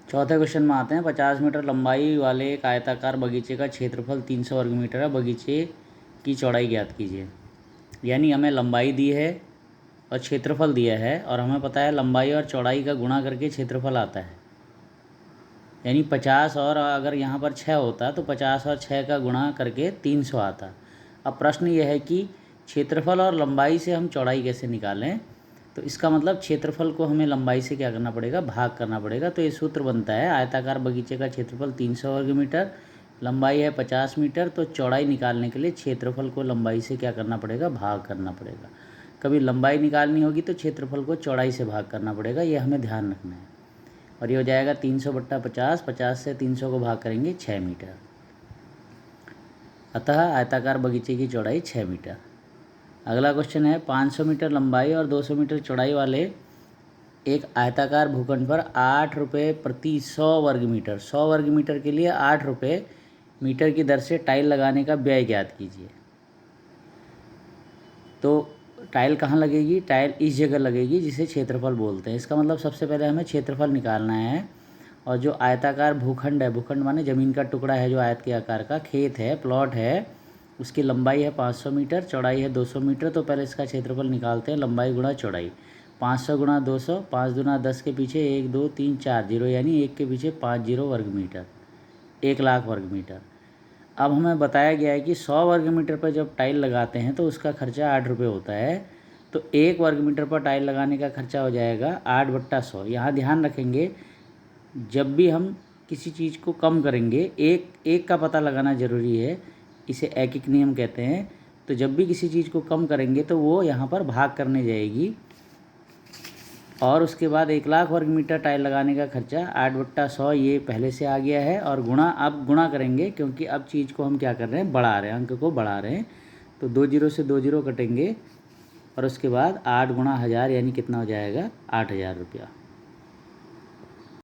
चौथे क्वेश्चन में आते हैं। 50 मीटर लंबाई वाले एक आयताकार बगीचे का क्षेत्रफल 300 वर्ग मीटर है। बगीचे की चौड़ाई ज्ञात कीजिए। यानी हमें लंबाई दी है और क्षेत्रफल दिया है, और हमें पता है लंबाई और चौड़ाई का गुणा करके क्षेत्रफल आता है। यानी 50 और अगर यहाँ पर 6 होता तो 50 और 6 का गुणा करके 300 आता। अब प्रश्न यह है कि क्षेत्रफल और लंबाई से हम चौड़ाई कैसे निकालें। तो इसका मतलब क्षेत्रफल को हमें लंबाई से क्या करना पड़ेगा, भाग करना पड़ेगा। तो ये सूत्र बनता है, आयताकार बगीचे का क्षेत्रफल 300 वर्ग मीटर, लंबाई है 50 मीटर, तो चौड़ाई निकालने के लिए क्षेत्रफल को लंबाई से क्या करना पड़ेगा, भाग करना पड़ेगा। कभी लंबाई निकालनी होगी तो क्षेत्रफल को चौड़ाई से भाग करना पड़ेगा, ये हमें ध्यान रखना है। और ये हो जाएगा 300/50, 50 से 300 को भाग करेंगे 6 मीटर। अतः आयताकार बगीचे की चौड़ाई 6 मीटर। अगला क्वेश्चन है, 500 मीटर लंबाई और 200 मीटर चौड़ाई वाले एक आयताकार भूखंड पर 8 रुपये प्रति 100 वर्ग मीटर, 100 वर्ग मीटर के लिए 8 रुपये मीटर की दर से टाइल लगाने का व्यय ज्ञात कीजिए। तो टाइल कहाँ लगेगी, टाइल इस जगह लगेगी जिसे क्षेत्रफल बोलते हैं। इसका मतलब सबसे पहले हमें क्षेत्रफल निकालना है। और जो आयताकार भूखंड है, भूखंड माने ज़मीन का टुकड़ा है जो आयत के आकार का, खेत है, प्लॉट है, उसकी लंबाई है 500 मीटर, चौड़ाई है 200 मीटर। तो पहले इसका क्षेत्रफल निकालते हैं, लंबाई गुणा चौड़ाई। 500 गुणा 200, 5 दूना 10 के पीछे 1 2 3 4 जीरो, यानी 1 के पीछे 5 जीरो वर्ग मीटर, 1,00,000 वर्ग मीटर। अब हमें बताया गया है कि 100 वर्ग मीटर पर जब टाइल लगाते हैं तो उसका खर्चा 8 रुपये होता है। तो 1 वर्ग मीटर पर टाइल लगाने का खर्चा हो जाएगा 8/100। यहाँ ध्यान रखेंगे, जब भी हम किसी चीज़ को कम करेंगे, एक का पता लगाना ज़रूरी है, इसे ऐकिक नियम कहते हैं। तो जब भी किसी चीज़ को कम करेंगे तो वो यहाँ पर भाग करने जाएगी, और उसके बाद 1,00,000 वर्ग मीटर टाइल लगाने का खर्चा 8/100 ये पहले से आ गया है। और गुणा, अब गुणा करेंगे क्योंकि अब चीज़ को हम क्या कर रहे हैं, बढ़ा रहे हैं, अंक को बढ़ा रहे हैं। तो 2 जीरो से 2 जीरो कटेंगे, और उसके बाद 8 गुणा 1000 यानी कितना हो जाएगा, 8,000 रुपया।